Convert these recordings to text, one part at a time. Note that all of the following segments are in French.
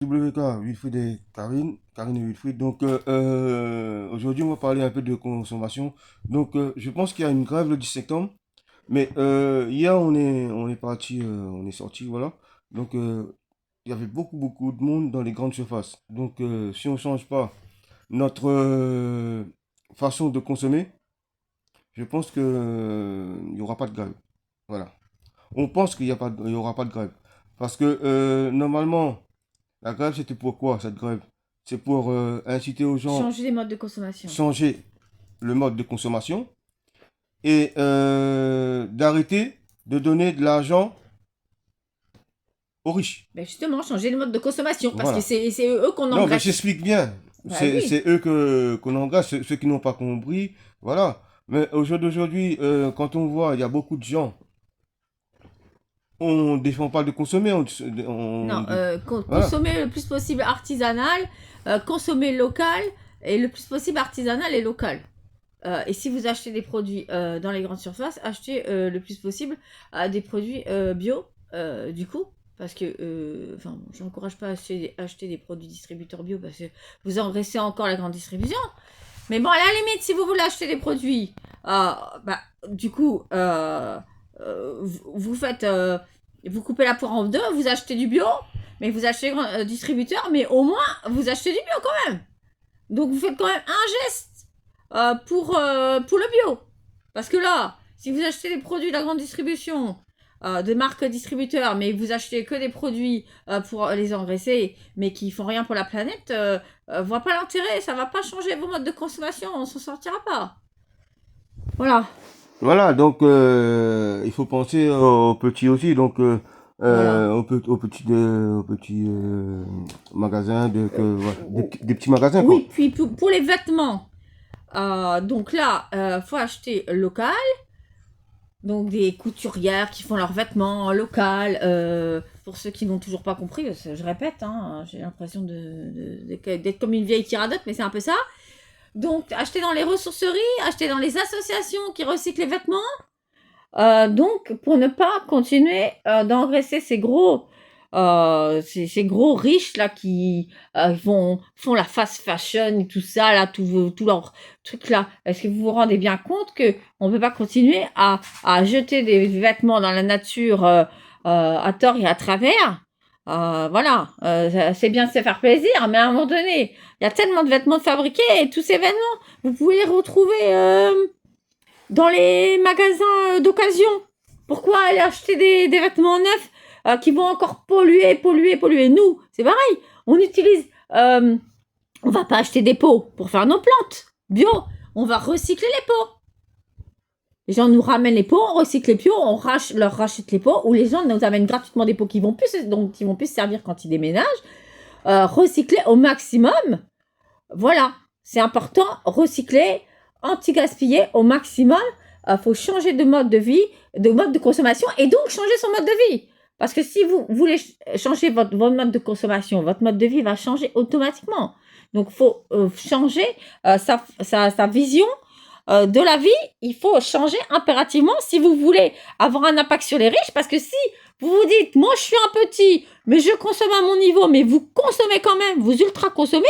WK, Wilfried et Karine, Karine et Wilfried. Donc aujourd'hui, on va parler un peu de consommation. Donc je pense qu'il y a une grève le 17 septembre, mais hier on est parti, on est sorti, voilà. Donc il y avait beaucoup de monde dans les grandes surfaces. Donc si on ne change pas notre façon de consommer, je pense que il n'y aura pas de grève. Voilà. On pense qu'il y a pas, il y aura pas de grève. Parce que normalement, la grève, c'était pour quoi, cette grève? C'est pour inciter aux gens Changer les modes de consommation. changer le mode de consommation et d'arrêter de donner de l'argent aux riches. Ben justement, changer les modes de consommation, parce que Voilà. c'est eux qu'on Non, mais engraisse. j'explique bien. Bah C'est oui. eux qu'on engage, ceux qui n'ont pas compris. Voilà. Mais au jour d'aujourd'hui, quand on voit, il y a beaucoup de gens, on ne défend pas de consommer. Non, Voilà. consommer le plus possible artisanal, consommer local, et le plus possible artisanal et local. Et si vous achetez des produits dans les grandes surfaces, achetez le plus possible des produits bio, du coup. Parce que, enfin, je n'encourage pas à acheter des produits distributeurs bio parce que vous engraissez encore la grande distribution. Mais bon, à la limite, si vous voulez acheter des produits, bah, du coup, vous faites, vous coupez la poire en deux, vous achetez du bio, mais vous achetez distributeur, mais au moins vous achetez du bio quand même. Donc vous faites quand même un geste pour le bio. Parce que là, si vous achetez des produits de la grande distribution, de marques distributeurs, mais vous achetez que des produits pour les engraisser, mais qui font rien pour la planète, voit pas l'intérêt, ça va pas changer vos modes de consommation, on s'en sortira pas. Voilà. Voilà, donc il faut penser aux petits aussi, donc Voilà. aux petits magasins, voilà, des petits magasins quoi. Oui, puis pour les vêtements, donc là, faut acheter local. Donc des couturières qui font leurs vêtements en local. Pour ceux qui n'ont toujours pas compris, je répète, hein, j'ai l'impression d'être comme une vieille tiradote, mais c'est un peu ça. Donc acheter dans les ressourceries, acheter dans les associations qui recyclent les vêtements. Donc pour ne pas continuer d'engraisser ces gros riches là qui font la fast fashion et tout ça là, tout leur truc là. Est-ce que vous vous rendez bien compte que on peut pas continuer à jeter des vêtements dans la nature à tort et à travers? Voilà, c'est bien de se faire plaisir, mais à un moment donné, il y a tellement de vêtements fabriqués et tous ces vêtements, vous pouvez les retrouver dans les magasins d'occasion. Pourquoi aller acheter des vêtements neufs qui vont encore polluer? Nous, c'est pareil. On utilise. On va pas acheter des pots pour faire nos plantes bio. On va recycler les pots. Les gens nous ramènent les pots, on recycle les pots, leur rachète les pots, ou les gens nous amènent gratuitement des pots dont ils vont plus se servir quand ils déménagent. Recycler au maximum. Voilà, c'est important, recycler, anti-gaspiller au maximum. Il faut changer de mode de vie, de mode de consommation et donc changer son mode de vie. Parce que si vous voulez changer votre mode de consommation, votre mode de vie va changer automatiquement. Donc il faut changer sa vision de la vie. Il faut changer impérativement si vous voulez avoir un impact sur les riches. Parce que si vous vous dites, moi je suis un petit, mais je consomme à mon niveau, mais vous consommez quand même, vous ultra consommez,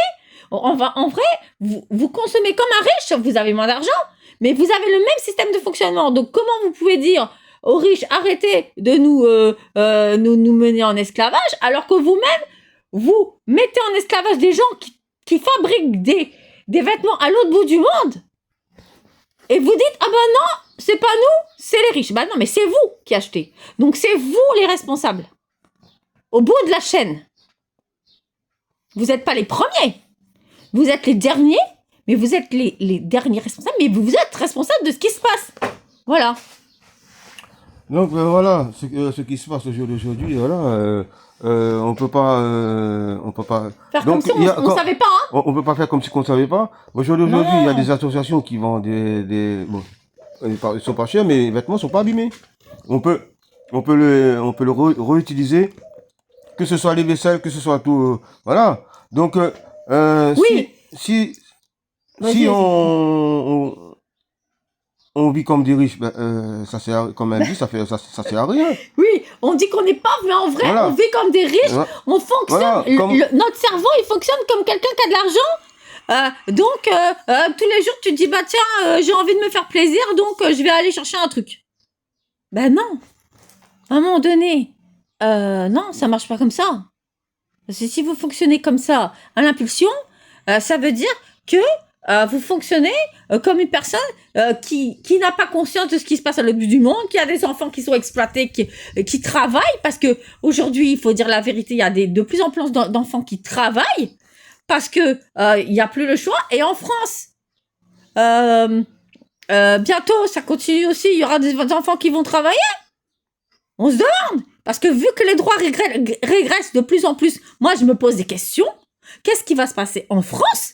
en vrai, vous consommez comme un riche, vous avez moins d'argent, mais vous avez le même système de fonctionnement. Donc, comment vous pouvez dire aux riches, arrêtez de nous mener en esclavage, alors que vous-même, vous mettez en esclavage des gens qui fabriquent des vêtements à l'autre bout du monde, et vous dites, ah ben non, c'est pas nous, c'est les riches. Ben non, mais c'est vous qui achetez. Donc, c'est vous les responsables. Au bout de la chaîne, vous n'êtes pas les premiers. Vous êtes les derniers, mais vous êtes les derniers responsables, mais vous êtes responsables de ce qui se passe. Voilà. Donc voilà ce qui se passe au jour d'aujourd'hui, voilà. On peut pas. Faire comme Donc si il y a, on ne savait pas, hein. on peut pas faire comme si on ne savait pas. Au jour d'aujourd'hui, il y a des Non. associations qui vendent bon, ils sont pas chers, mais les vêtements sont pas abîmés. On peut, on peut le réutiliser, que ce soit les vaisselles, que ce soit tout, voilà. Donc Oui. si Vas-y, vas-y. on vit comme des riches, comme elle dit, ça sert à rien. Oui, on dit qu'on est pauvre, mais en vrai, Voilà. on vit comme des riches, Ouais. on fonctionne, Voilà, comme- notre cerveau, il fonctionne comme quelqu'un qui a de l'argent. Donc, tous les jours, tu te dis, bah tiens, j'ai envie de me faire plaisir, donc je vais aller chercher un truc. Ben non, à un moment donné, non, ça marche pas comme ça. Parce que si vous fonctionnez comme ça, à l'impulsion, ça veut dire que vous fonctionnez comme une personne qui n'a pas conscience de ce qui se passe à l'autre bout du monde, qui a des enfants qui sont exploités, qui travaillent, parce que aujourd'hui, il faut dire la vérité, il y a de plus en plus d'enfants qui travaillent, parce que il n'y a plus le choix. Et en France, bientôt, ça continue aussi, il y aura des enfants qui vont travailler. On se demande, parce que vu que les droits régressent de plus en plus, moi je me pose des questions. Qu'est-ce qui va se passer en France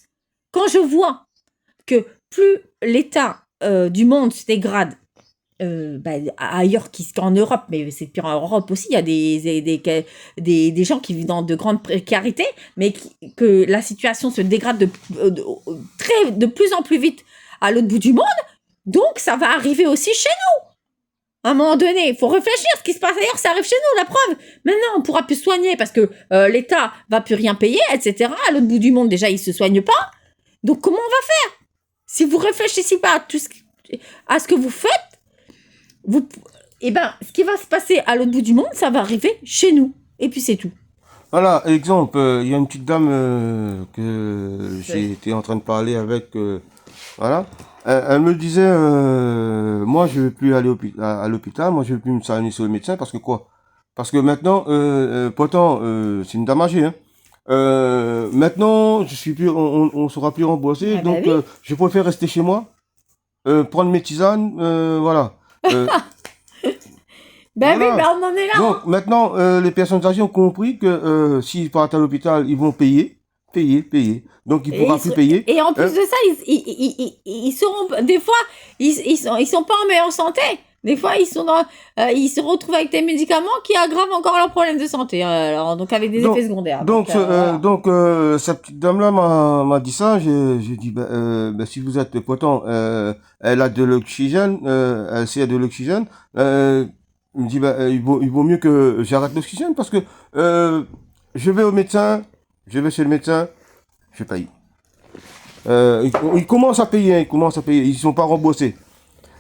quand je vois que plus l'état du monde se dégrade ailleurs qu'en Europe, mais c'est pire en Europe aussi, il y a des gens qui vivent dans de grandes précarités, mais que la situation se dégrade de plus en plus vite à l'autre bout du monde, donc ça va arriver aussi chez nous. À un moment donné, il faut réfléchir. Ce qui se passe ailleurs, ça arrive chez nous, la preuve. Maintenant, on pourra plus soigner parce que l'État va plus rien payer, etc. À l'autre bout du monde, déjà, ils se soignent pas. Donc, comment on va faire? Si vous réfléchissez pas à ce que vous faites, ce qui va se passer à l'autre bout du monde, ça va arriver chez nous. Et puis, c'est tout. Voilà, exemple, il y a une petite dame que j'ai été en train de parler avec, voilà. Elle me disait, moi je veux plus aller à l'hôpital, moi je veux plus me soigner sur le médecin parce que quoi? Parce que maintenant, pourtant, c'est une dame âgée, hein. Maintenant, je suis plus, on sera plus remboursé, Ah bah donc oui. je préfère rester chez moi, prendre mes tisanes, voilà. Ben oui, Voilà. ben on en est là. Donc maintenant, les personnes âgées ont compris que s'ils partent à l'hôpital, ils vont payer. Donc ils ne pourront plus payer. Et en plus de ça, ils seront des fois, ils sont pas en meilleure santé. Des fois, ils se retrouvent avec des médicaments qui aggravent encore leurs problèmes de santé. Alors, donc avec des Donc- effets secondaires. Donc, Voilà. cette petite dame-là m'a dit ça. J'ai dit, si vous êtes pourtant, elle a de l'oxygène, elle sait de l'oxygène. Il me dit, il vaut mieux que j'arrête l'oxygène parce que je vais au médecin, je vais chez le médecin, je paye. Ils commencent à payer, ils sont pas remboursés.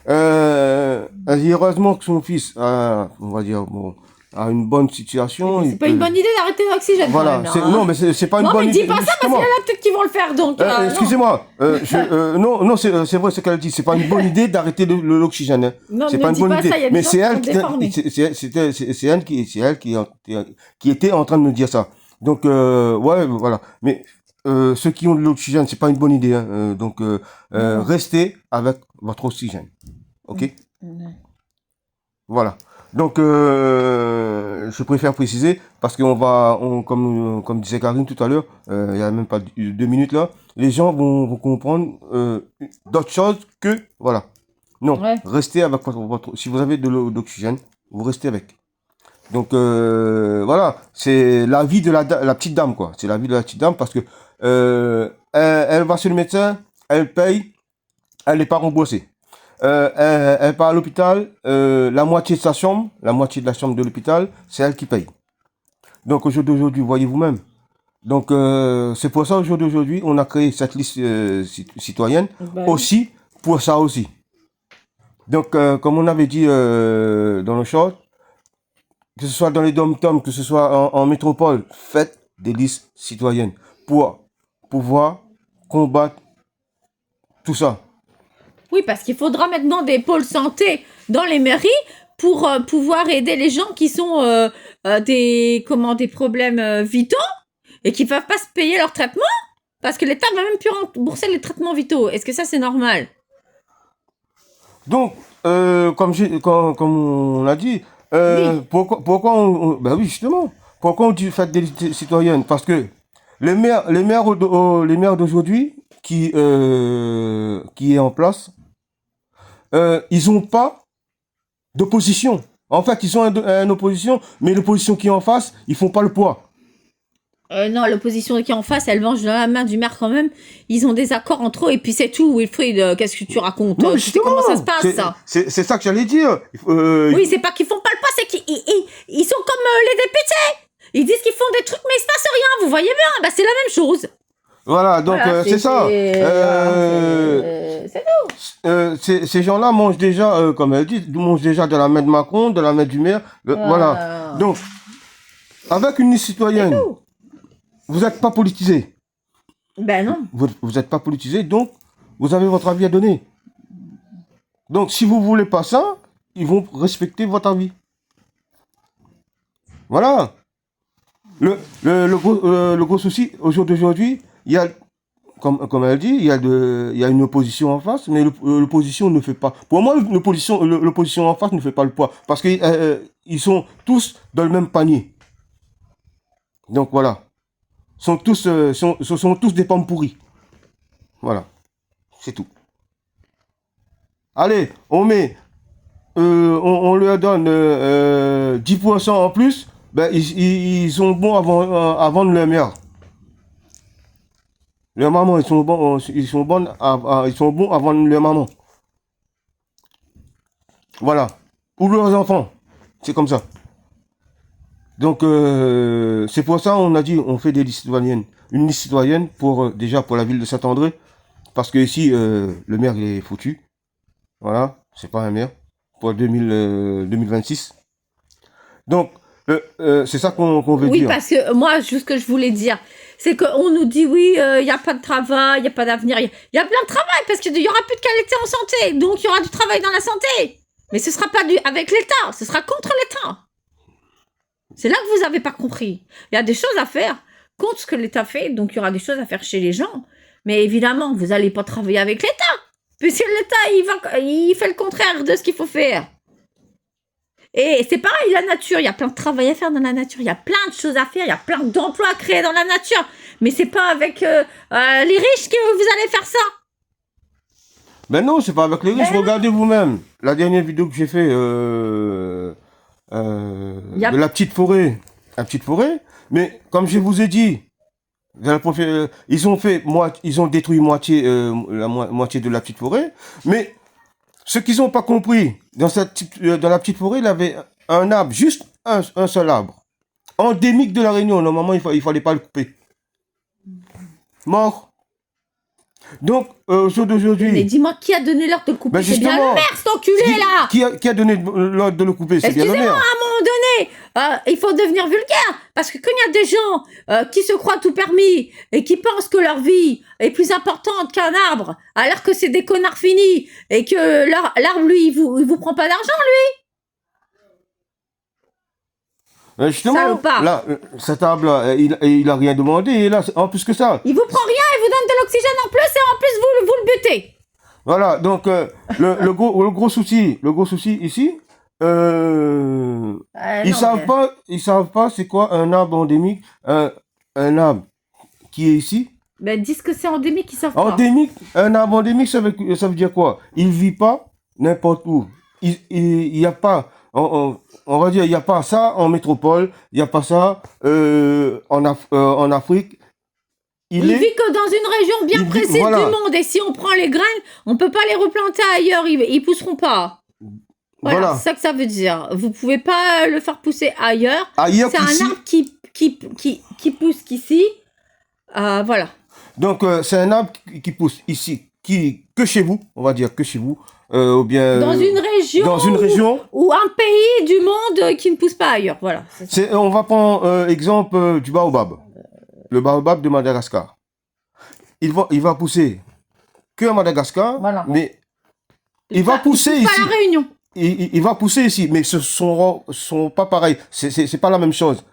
Elle dit, heureusement que son fils a, on va dire, bon, a une bonne situation. C'est pas une bonne idée d'arrêter l'oxygène. Voilà, quand même, hein. non, mais c'est pas une Non, bonne mais idée. dis pas ça parce qu'il y en a peut-être qui vont le faire. Donc, non. Excusez-moi, non, c'est vrai ce qu'elle dit. C'est pas une bonne idée d'arrêter l'oxygène. Hein. Non, C'est ne pas une dis bonne pas idée. ça, il y a des Mais gens c'est qui elle sont déformés. c'est elle qui était en train de me dire ça. Donc ouais, voilà. Mais ceux qui ont de l'oxygène, c'est pas une bonne idée. Hein. Donc Non. restez avec votre oxygène. Ok. Voilà. Donc, je préfère préciser parce comme disait Karine tout à l'heure, il y a même pas 2 minutes là, les gens vont comprendre d'autres choses que voilà. Non, Ouais. restez avec si vous avez de l'oxygène, vous restez avec. Donc voilà, c'est la vie de la petite dame quoi. C'est la vie de la petite dame parce que elle va chez le médecin, elle paye, elle n'est pas remboursée. Elle part à l'hôpital, la moitié de sa chambre, la moitié de la chambre de l'hôpital, c'est elle qui paye. Donc aujourd'hui, voyez vous-même. Donc c'est pour ça aujourd'hui, on a créé cette liste citoyenne Bah, aussi pour ça aussi. Donc comme on avait dit dans le short, que ce soit dans les dom-toms, que ce soit en métropole, faites des listes citoyennes pour pouvoir combattre tout ça. oui, parce qu'il faudra maintenant des pôles santé dans les mairies pour pouvoir aider les gens qui sont des problèmes vitaux et qui ne peuvent pas se payer leur traitement parce que l'État va même plus rembourser les traitements vitaux. Est-ce que ça, c'est normal? Donc, comme on l'a dit, Oui. pourquoi ben oui, justement, pourquoi on dit faites des listes citoyennes? Parce que les maires d'aujourd'hui qui est en place, ils ont pas d'opposition. En fait, ils sont une opposition, mais l'opposition qui est en face, ils font pas le poids. Non, l'opposition qui est en face, elle mange dans la main du maire quand même. Ils ont des accords entre eux et puis c'est tout. Wilfried, qu'est-ce que tu racontes? Non, mais Tu sais comment ça se passe, ça? c'est ça que j'allais dire. Oui, c'est pas qu'ils font pas le pas, c'est qu'ils sont comme les députés. Ils disent qu'ils font des trucs, mais il se passe rien. Vous voyez bien? Bah, c'est la même chose. Voilà, donc Voilà, c'est ça. C'est tout. Ces gens-là mangent déjà, comme elle dit, mangent déjà de la main de Macron, de la main du maire. Voilà. Donc, avec une liste citoyenne, vous n'êtes pas politisé. Ben non. Vous n'êtes pas politisé, donc vous avez votre avis à donner. Donc, si vous voulez pas ça, ils vont respecter votre avis. Voilà. Le gros souci, au jour d'aujourd'hui, il y a, comme elle dit, il y a une opposition en face, mais l'opposition ne fait pas. Pour moi, l'opposition en face ne fait pas le poids. Parce qu'ils sont tous dans le même panier. Donc voilà. Sont tous, sont tous des pommes pourries. Voilà. C'est tout. Allez, on leur donne 10% en plus. Ben, ils sont bons à vendre leur mère. Leur maman, ils sont bons, ils sont bons ils sont bons à vendre leur maman. Voilà. Pour leurs enfants. C'est comme ça. Donc, c'est pour ça on a dit, on fait des listes citoyennes. Une liste citoyenne pour, déjà pour la ville de Saint-André. Parce que ici, le maire, il est foutu. Voilà. C'est pas un maire. Pour 2026. Donc, c'est ça qu'on veut dire. Oui, parce que moi, juste ce que je voulais dire, c'est qu'on nous dit, oui, il n'y a pas de travail, il n'y a pas d'avenir. Il y a plein de travail, parce qu'il n'y aura plus de qualité en santé. Donc, il y aura du travail dans la santé. Mais ce ne sera pas avec l'État, ce sera contre l'État. C'est là que vous n'avez pas compris. Il y a des choses à faire contre ce que l'État fait, donc il y aura des choses à faire chez les gens. Mais évidemment, vous n'allez pas travailler avec l'État, puisque l'État, il fait le contraire de ce qu'il faut faire. Et c'est pareil, la nature, il y a plein de travail à faire dans la nature, il y a plein de choses à faire, il y a plein d'emplois à créer dans la nature. Mais c'est pas avec les riches que vous allez faire ça. Ben non, c'est pas avec les riches, regardez vous-même. La dernière vidéo que j'ai fait de la petite forêt. La petite forêt, mais comme je vous ai dit, ils ont détruit la moitié de la petite forêt, mais ce qu'ils n'ont pas compris, dans la petite forêt, il y avait un arbre, juste un seul arbre. Endémique de la Réunion, normalement, il fallait pas le couper. Mort. Donc, au jour d'aujourd'hui... Mais dis-moi, qui a donné l'ordre de le couper? C'est bien le maire, cet enculé, là. Qui a donné l'ordre de le couper? C'est bien le maire. Excusez-moi, à un moment donné, il faut devenir vulgaire. Parce que quand il y a des gens qui se croient tout permis et qui pensent que leur vie est plus importante qu'un arbre, alors que c'est des connards finis et que l'arbre, lui, il vous prend pas d'argent, lui. Justement, là, cet arbre-là, il a rien demandé, et là, en plus que ça. Il vous prend rien, il vous donne de l'oxygène en plus, et en plus, vous le butez. Voilà, donc, le gros souci ici, ils savent pas c'est quoi un arbre endémique, un arbre qui est ici. Ben, disent que c'est endémique, ils savent pas. Endémique, un arbre endémique, ça veut dire quoi? Il vit pas n'importe où. Il y a pas, on va dire, il n'y a pas ça en métropole, il n'y a pas ça en Afrique. Il vit que dans une région bien précise du monde. Et si on prend les graines, on ne peut pas les replanter ailleurs, ils ne pousseront pas. Voilà, c'est ça que ça veut dire. Vous ne pouvez pas le faire pousser ailleurs. C'est un arbre qui pousse qu'ici. Voilà. Donc, c'est un arbre qui pousse ici, que chez vous, on va dire que chez vous. Ou bien dans une région ou un pays du monde qui ne pousse pas ailleurs. Voilà. On va prendre exemple du baobab. Le baobab de Madagascar. Il va pousser que à Madagascar, voilà. Mais il va pousser ici. Pas à la Réunion. Il va pousser ici, mais ce sont pas pareils. C'est pas la même chose.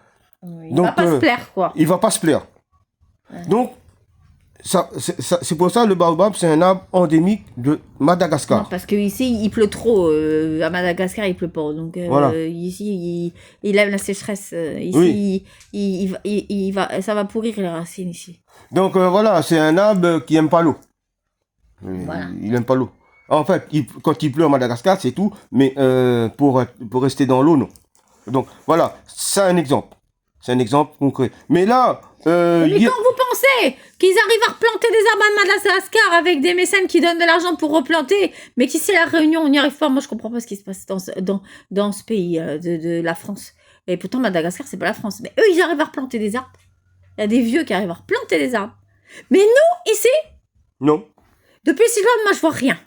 Oui, donc, il va pas se plaire, quoi. Il va pas se plaire. Ouais. Donc, c'est pour ça le baobab, c'est un arbre endémique de Madagascar. Non, parce qu'ici, il pleut trop. À Madagascar, il pleut pas. Donc, voilà. Ici, il aime la sécheresse. Ici, oui. Ça va pourrir les racines ici. Donc, voilà, c'est un arbre qui aime pas l'eau. Voilà. Il aime pas l'eau. En fait, quand il pleut à Madagascar, c'est tout. Mais pour rester dans l'eau, non. Donc, voilà, c'est un exemple. C'est un exemple concret. Mais là, euh, Mais y a- quand vous pensez qu'ils arrivent à replanter des arbres à Madagascar avec des mécènes qui donnent de l'argent pour replanter, mais qu'ici à la Réunion, on n'y arrive pas, moi je comprends pas ce qui se passe dans ce pays de la France. Et pourtant, Madagascar, c'est pas la France. Mais eux, ils arrivent à replanter des arbres. Il y a des vieux qui arrivent à replanter des arbres. Mais nous, ici, Non. depuis 6 jours, moi je vois rien.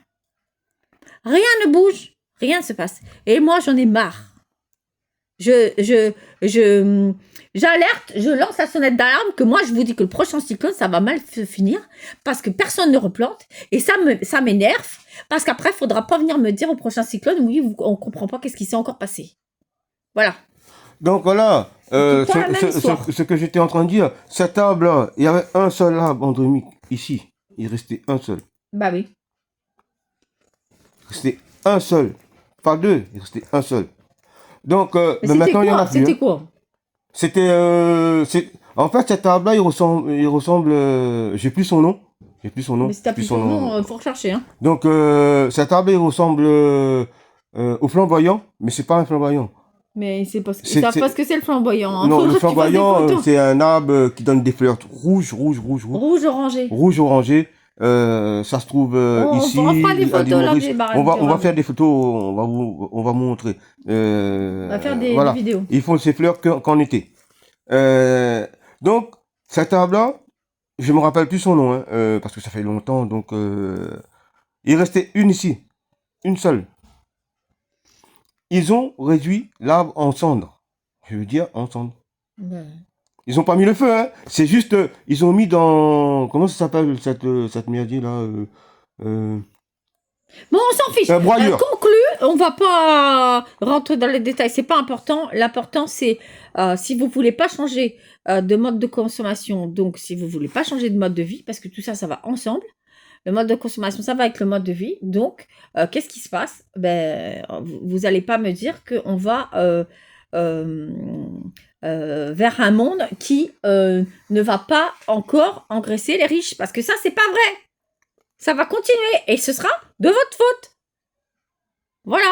Rien ne bouge, rien ne se passe. Et moi, j'en ai marre. J'alerte, je lance la sonnette d'alarme que moi, je vous dis que le prochain cyclone, ça va mal se finir parce que personne ne replante et ça m'énerve parce qu'après, il faudra pas venir me dire au prochain cyclone, oui, on comprend pas qu'est-ce qui s'est encore passé. Voilà. Donc voilà, C'est pas la même histoire. ce que j'étais en train de dire, cet arbre-là, il y avait un seul arbre endémique ici. Il restait un seul. Bah oui. Il restait un seul. Pas deux, il restait un seul. Donc, Mais mais c'était maintenant, il y en a quoi? plus. C'était Hein. quoi? En fait, cet arbre-là, il ressemble, j'ai plus son nom. J'ai plus son nom. Mais si t'as j'ai plus son ton nom, faut rechercher. Hein. Donc, cet arbre, il ressemble au flamboyant, mais c'est pas un flamboyant. Mais c'est parce que C'est- savent c'est- pas ce que c'est le flamboyant. Hein. Non, Faudrait le que tu fasses des flamboyant, photos. c'est un arbre qui donne des fleurs rouges, Rouge orangé. rouge orangé. Ça se trouve ici. On fera des à photos l'île là Maurice. des barres. On va faire des photos, on va vous montrer. On va faire des Voilà. vidéos. Ils font ces fleurs qu'en été. Donc, cet arbre-là, je me rappelle plus son nom, hein, parce que ça fait longtemps. Donc, il restait une ici, une seule. Ils ont réduit l'arbre en cendres. Je veux dire en cendres. Ouais. Ils ont pas mis le feu, hein. C'est juste, ils ont mis dans, comment ça s'appelle cette merdie là, Bon, on s'en fiche. broyure. Conclu, on va pas rentrer dans les détails, c'est pas important. L'important, c'est si vous voulez pas changer de mode de consommation, donc si vous voulez pas changer de mode de vie, parce que tout ça, ça va ensemble. Le mode de consommation, ça va avec le mode de vie. Donc, qu'est-ce qui se passe? Ben, vous allez pas me dire qu'on va vers un monde qui ne va pas encore engraisser les riches, parce que ça, c'est pas vrai. Ça va continuer et ce sera de votre faute. Voilà.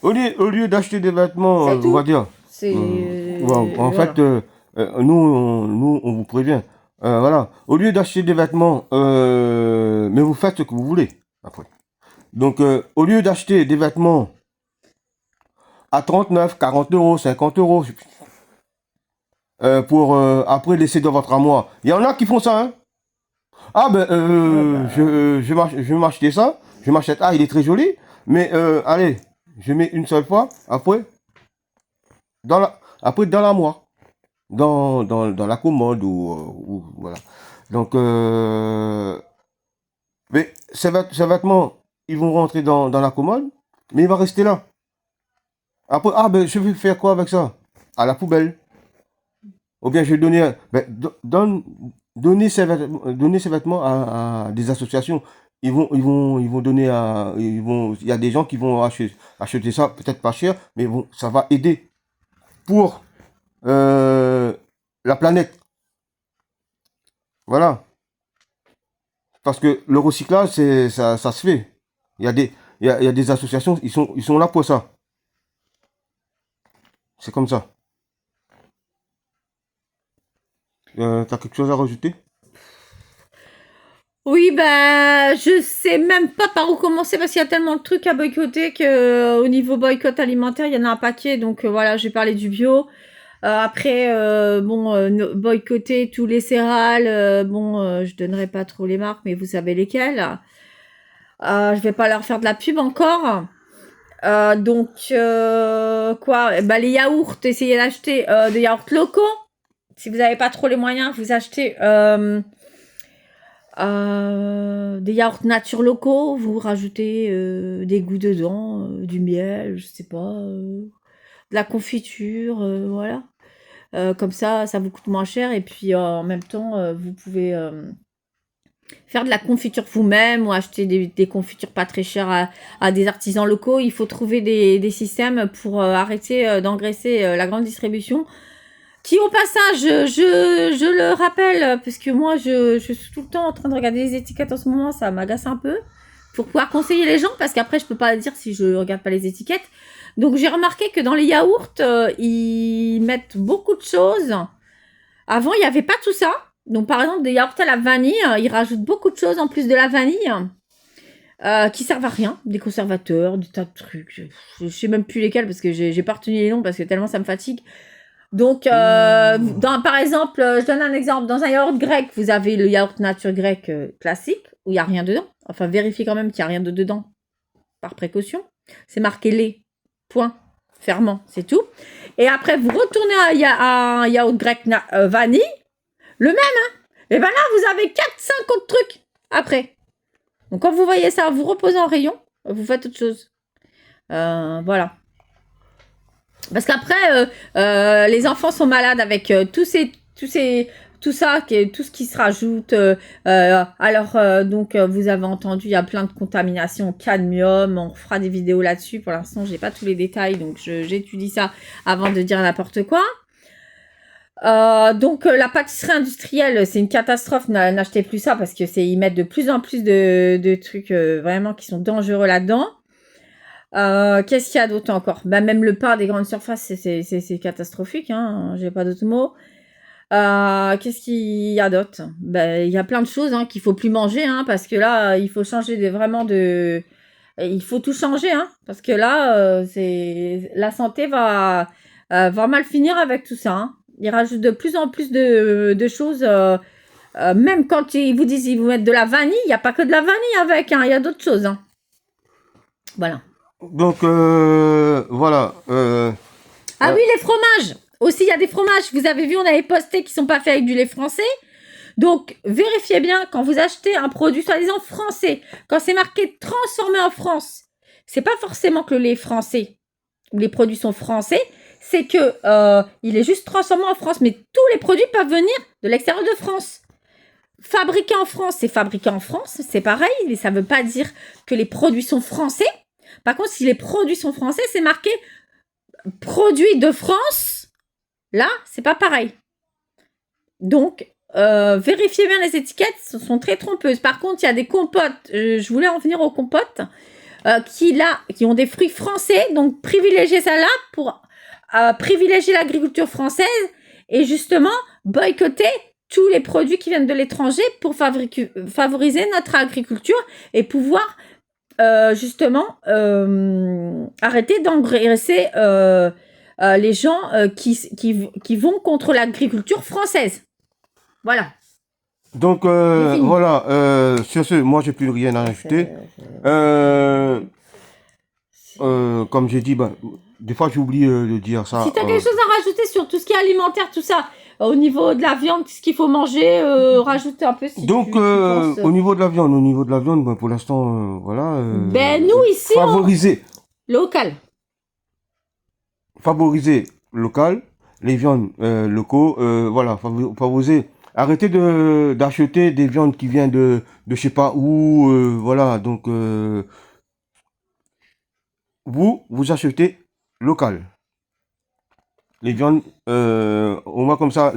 Au lieu d'acheter des vêtements, C'est on tout. va dire. C'est. En voilà. fait, nous, on vous prévient. Voilà. Au lieu d'acheter des vêtements, mais vous faites ce que vous voulez après. Donc, au lieu d'acheter des vêtements à 39, 40 euros, 50 euros, pour après laisser dans votre armoire. Il y en a qui font ça, hein. Ah ben, je vais m'acheter ça. Je m'achète. Ah, il est très joli. Mais allez, je mets une seule fois. Après, dans l'armoire. Dans la commode ou voilà. Donc, mais ces vêtements, ils vont rentrer dans la commode, mais il va rester là. Après, ah ben, je vais faire quoi avec ça? À la poubelle. Ou bien je vais donner, donner ces vêtements à des associations. Ils vont donner il y a des gens qui vont acheter ça, peut-être pas cher, mais bon, ça va aider pour la planète. Voilà. Parce que le recyclage, ça se fait. Il y a des associations, ils sont là pour ça. C'est comme ça. T'as quelque chose à rajouter? Oui, ben, je sais même pas par où commencer parce qu'il y a tellement de trucs à boycotter que au niveau boycott alimentaire, il y en a un paquet. Donc voilà, j'ai parlé du bio. Après, boycotter tous les céréales. Je donnerai pas trop les marques, mais vous savez lesquelles. Je vais pas leur faire de la pub encore. Quoi? Ben, les yaourts, essayez d'acheter des yaourts locaux. Si vous n'avez pas trop les moyens, vous achetez des yaourts nature locaux, vous rajoutez des goûts dedans, du miel, je sais pas, de la confiture, voilà. Comme ça vous coûte moins cher et puis en même temps, vous pouvez faire de la confiture vous-même ou acheter des confitures pas très chères à des artisans locaux. Il faut trouver des systèmes pour arrêter d'engraisser la grande distribution. Qui au passage, je le rappelle, parce que moi je suis tout le temps en train de regarder les étiquettes en ce moment, ça m'agace un peu, pour pouvoir conseiller les gens, parce qu'après je peux pas dire si je regarde pas les étiquettes. Donc j'ai remarqué que dans les yaourts, ils mettent beaucoup de choses Avant, il n'y avait pas tout ça. Donc, par exemple, des yaourts à la vanille, ils rajoutent beaucoup de choses en plus de la vanille qui servent à rien. Des conservateurs, des tas de trucs. Je sais même plus lesquels parce que j'ai pas retenu les noms parce que tellement ça me fatigue. Donc, par exemple, je donne un exemple. Dans un yaourt grec, vous avez le yaourt nature grec classique où il n'y a rien dedans. Enfin, vérifiez quand même qu'il n'y a rien dedans par précaution. C'est marqué lait, point, ferment, c'est tout. Et après, vous retournez à un yaourt grec vanille, le même, hein. Et ben là, vous avez 4-5 autres trucs après. Donc, quand vous voyez ça, vous reposez en rayon, vous faites autre chose. Voilà. Parce qu'après, les enfants sont malades avec tout ce qui se rajoute. Alors, donc, vous avez entendu, il y a plein de contaminations au cadmium. On fera des vidéos là-dessus. Pour l'instant, j'ai pas tous les détails, donc j'étudie ça avant de dire n'importe quoi. Donc, la pâtisserie industrielle, c'est une catastrophe. N'achetez plus ça parce que ils mettent de plus en plus de trucs vraiment qui sont dangereux là-dedans. Qu'est-ce qu'il y a d'autre encore? Bah, même le pain des grandes surfaces, c'est catastrophique, hein. J'ai pas d'autres mots. Qu'est-ce qu'il y a d'autre? Bah, il y a plein de choses qu'il faut plus manger, parce que là, il faut changer il faut tout changer, parce que là, la santé va mal finir avec tout ça, hein. Ils rajoutent de plus en plus de choses. Même quand ils vous disent ils vous mettent de la vanille, il n'y a pas que de la vanille avec, il y a d'autres choses, hein. Voilà. Donc, voilà. Ah oui, les fromages. Aussi, il y a des fromages. Vous avez vu, on avait posté qui sont pas faits avec du lait français. Donc, vérifiez bien quand vous achetez un produit soi-disant français, quand c'est marqué transformé en France, c'est pas forcément que le lait est français, les produits sont français, c'est que il est juste transformé en France, mais tous les produits peuvent venir de l'extérieur de France. Fabriqué en France, c'est fabriqué en France, c'est pareil, mais ça veut pas dire que les produits sont français. Par contre, si les produits sont français, c'est marqué produits de France. Là, c'est pas pareil. Donc, vérifiez bien les étiquettes, ce sont très trompeuses. Par contre, il y a des compotes, je voulais en venir aux compotes, qui ont des fruits français, donc privilégiez ça là pour privilégier l'agriculture française et justement boycotter tous les produits qui viennent de l'étranger pour favoriser notre agriculture et pouvoir justement arrêter d'engraisser les gens qui vont contre l'agriculture française. Voilà. Donc, voilà. Sur ce, moi, j'ai plus rien à ajouter. Comme j'ai dit, des fois, j'oublie de dire ça. Si tu as quelque chose à rajouter sur tout ce qui est alimentaire, tout ça, au niveau de la viande, ce qu'il faut manger, rajoute un peu si donc, tu penses. au niveau de la viande, pour l'instant, voilà. Nous, ici, Favoriser local, les viandes locaux, voilà, favoriser. Arrêtez d'acheter des viandes qui viennent de je sais pas où, voilà. Donc, vous achetez local. Les viandes, au moins comme ça,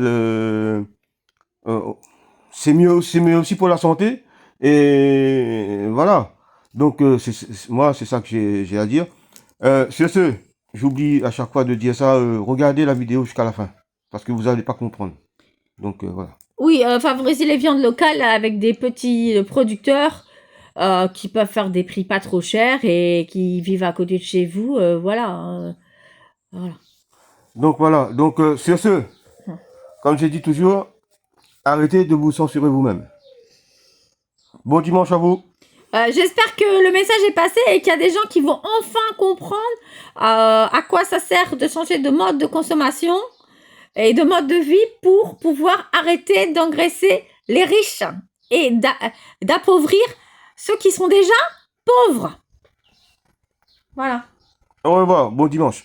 c'est mieux aussi pour la santé. Et voilà. Donc, moi, c'est ça que j'ai à dire. Sur ce, j'oublie à chaque fois de dire ça. Regardez la vidéo jusqu'à la fin. Parce que vous n'allez pas comprendre. Donc, voilà. Oui, favoriser les viandes locales avec des petits producteurs qui peuvent faire des prix pas trop chers et qui vivent à côté de chez vous. Voilà. Voilà. Donc, voilà. Donc, sur ce, comme j'ai dit toujours, arrêtez de vous censurer vous-même. Bon dimanche à vous. J'espère que le message est passé et qu'il y a des gens qui vont enfin comprendre à quoi ça sert de changer de mode de consommation et de mode de vie pour pouvoir arrêter d'engraisser les riches et d'appauvrir ceux qui sont déjà pauvres. Voilà. Au revoir, bon dimanche.